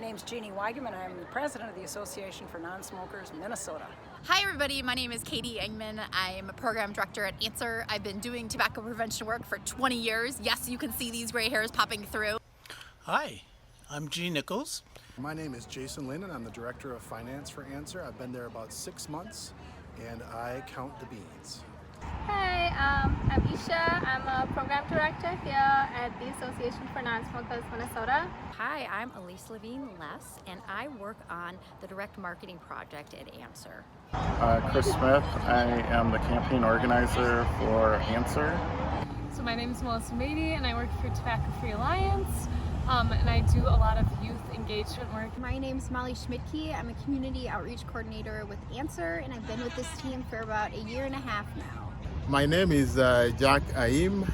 name's Jeannie Weigeman. I'm the president of the Association for Non-Smokers Minnesota. Hi everybody, my name is Katie Engman. I'm a program director at ANSR. I've been doing tobacco prevention work for 20 years. Yes, you can see these gray hairs popping through. Hi, I'm G. Nichols. My name is Jason Lynn and I'm the Director of Finance for ANSR. I've been there about 6 months and I count the beans. Hi, I'm Isha. I'm a program director here at the Association for Non-Smokers Minnesota. Hi, I'm Elise Levine-Less and I work on the direct marketing project at ANSR. Chris Smith. I am the campaign organizer for ANSR. So my name is Melissa Beatty and I work for Tobacco Free Alliance. And I do a lot of youth engagement work. My name is Molly Schmidtke. I'm a community outreach coordinator with ANSR and I've been with this team for about 1.5 years now. My name is Jack Aim.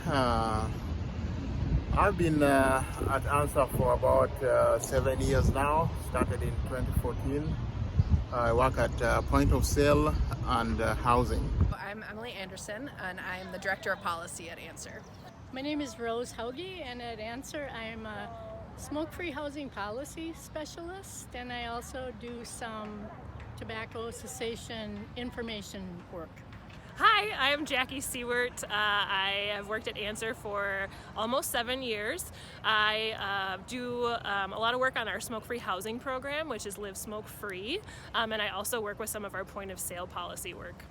I've been at ANSR for about 7 years now, started in 2014. I work at point of sale and housing. I'm Emily Anderson and I'm the director of policy at ANSR. My name is Rose Hauge and at ANSR I'm a smoke-free housing policy specialist and I also do some tobacco cessation information work. Hi, I'm Jackie Seward. I have worked at ANSR for almost 7 years. I do a lot of work on our smoke-free housing program, which is Live Smoke Free, and I also work with some of our point-of-sale policy work.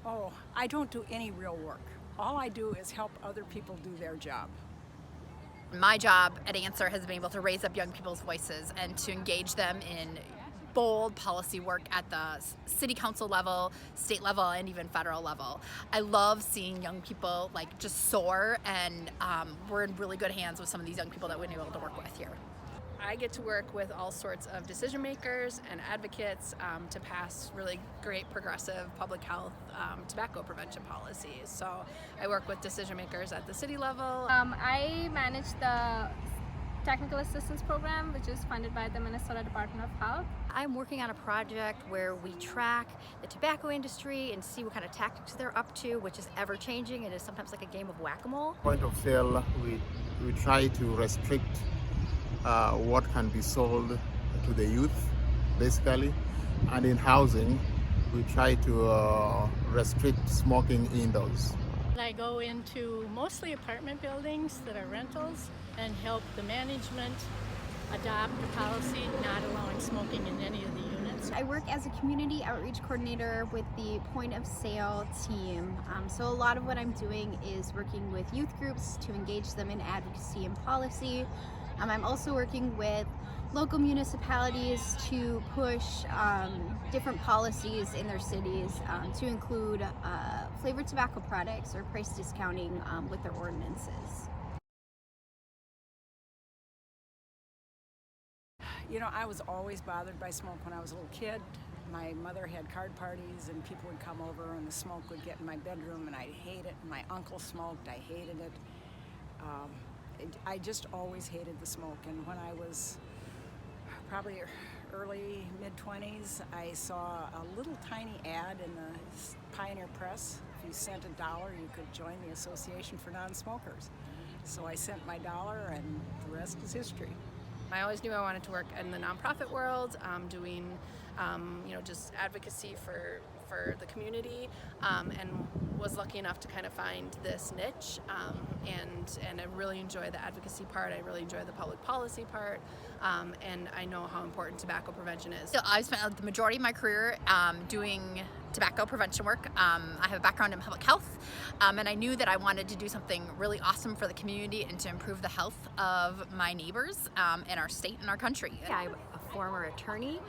Oh, I don't do any real work. All I do is help other people do their job. My job at ANSR has been able to raise up young people's voices and to engage them in bold policy work at the city council level, state level, and even federal level. I love seeing young people just soar, and we're in really good hands with some of these young people that we've been able to work with here. I get to work with all sorts of decision makers and advocates to pass really great progressive public health tobacco prevention policies. So I work with decision makers at the city level. I manage the Technical Assistance Program, which is funded by the Minnesota Department of Health. I'm working on a project where we track the tobacco industry and see what kind of tactics they're up to, which is ever changing. It is sometimes like a game of whack-a-mole. Point of sale, we try to restrict what can be sold to the youth, basically. And in housing, we try to restrict smoking indoors. I go into mostly apartment buildings that are rentals and help the management adopt a policy not allowing smoking in any of the units. I work as a community outreach coordinator with the point of sale team. So a lot of what I'm doing is working with youth groups to engage them in advocacy and policy. I'm also working with local municipalities to push different policies in their cities to include flavored tobacco products or price discounting with their ordinances. You know, I was always bothered by smoke when I was a little kid. My mother had card parties and people would come over and the smoke would get in my bedroom and I'd hate it. My uncle smoked, I hated it. I just always hated the smoke, and when I was probably early, mid-20s, I saw a little tiny ad in the Pioneer Press. If you sent $1, you could join the Association for Non-Smokers. So I sent my $1 and the rest is history. I always knew I wanted to work in the nonprofit world, doing just advocacy for the community, and was lucky enough to kind of find this niche, and I really enjoy the advocacy part. I really enjoy the public policy part, and I know how important tobacco prevention is. So I've spent the majority of my career doing tobacco prevention work. I have a background in public health, and I knew that I wanted to do something really awesome for the community and to improve the health of my neighbors in our state and our country. I'm a former attorney,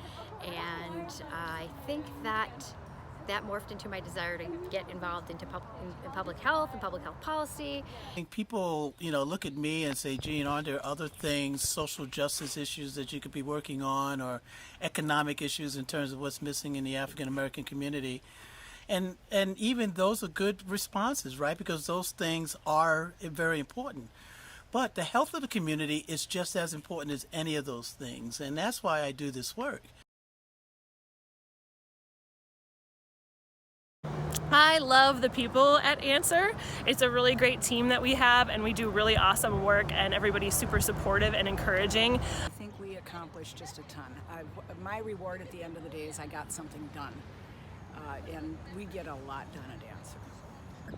and I think that morphed into my desire to get involved into in public health and public health policy. I think people, look at me and say, Gene, aren't there other things, social justice issues that you could be working on, or economic issues in terms of what's missing in the African American community? And even those are good responses, right? Because those things are very important. But the health of the community is just as important as any of those things, and that's why I do this work. I love the people at ANSR. It's a really great team that we have, and we do really awesome work, and everybody's super supportive and encouraging. I think we accomplished just a ton. My reward at the end of the day is I got something done, and we get a lot done at ANSR.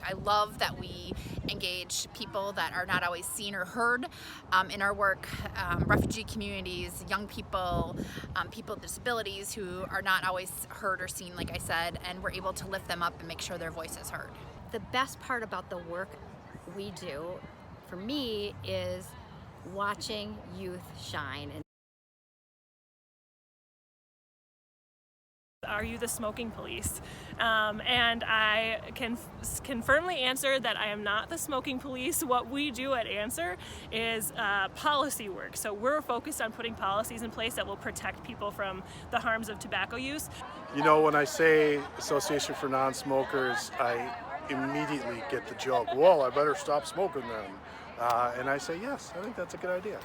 I love that we engage people that are not always seen or heard in our work, refugee communities, young people, people with disabilities who are not always heard or seen, like I said, and we're able to lift them up and make sure their voice is heard. The best part about the work we do, for me, is watching youth shine. Are you the smoking police? And I can firmly answer that I am not the smoking police. What we do at ANSR is policy work. So we're focused on putting policies in place that will protect people from the harms of tobacco use. You know, when I say Association for Non-Smokers, I immediately get the joke, well, I better stop smoking then. And I say, yes, I think that's a good idea.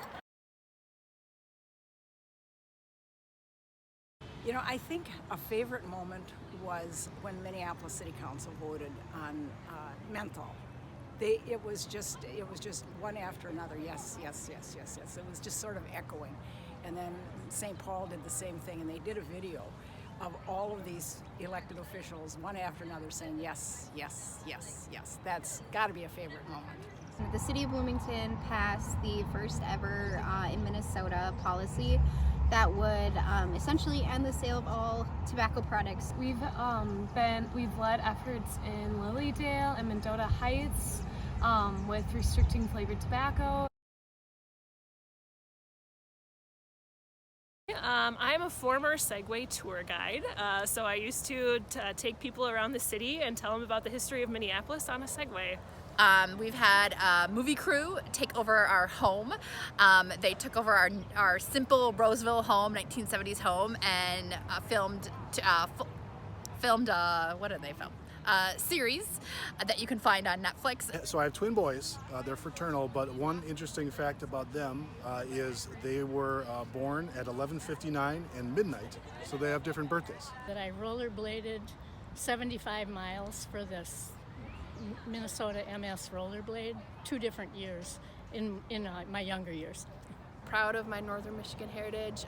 You know, I think a favorite moment was when Minneapolis City Council voted on menthol. It was just one after another, yes, yes, yes, yes, yes. It was just sort of echoing. And then St. Paul did the same thing, and they did a video of all of these elected officials, one after another, saying yes, yes, yes, yes. That's got to be a favorite moment. The city of Bloomington passed the first ever in Minnesota policy that would essentially end the sale of all tobacco products. We've led efforts in Lilydale and Mendota Heights with restricting flavored tobacco. I'm a former Segway tour guide, so I used to take people around the city and tell them about the history of Minneapolis on a Segway. We've had a movie crew take over our home. They took over our simple Roseville home, 1970s home, and filmed what did they film? Series that you can find on Netflix. So I have twin boys. They're fraternal, but one interesting fact about them is they were born at 11:59 and midnight, so they have different birthdays. That I rollerbladed 75 miles for this Minnesota MS rollerblade 2 different years in my younger years. Proud of my Northern Michigan heritage,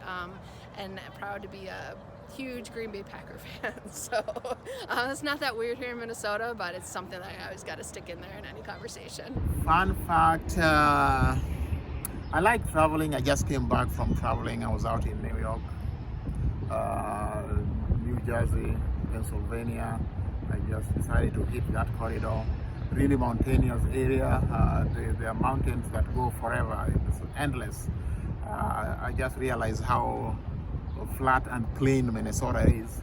and proud to be a huge Green Bay Packer fan. So it's not that weird here in Minnesota, but it's something that I always got to stick in there in any conversation. Fun fact, I like traveling. I just came back from traveling. I was out in New York, New Jersey, Pennsylvania. I just decided to hit that corridor. Really mountainous area. There are mountains that go forever. It's endless. I just realized how flat and plain Minnesota is.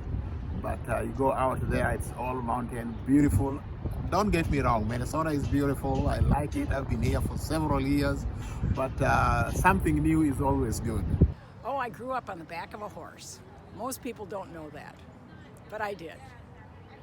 But you go out there, it's all mountain, beautiful. Don't get me wrong, Minnesota is beautiful. I like it. I've been here for several years. But something new is always good. Oh, I grew up on the back of a horse. Most people don't know that, but I did.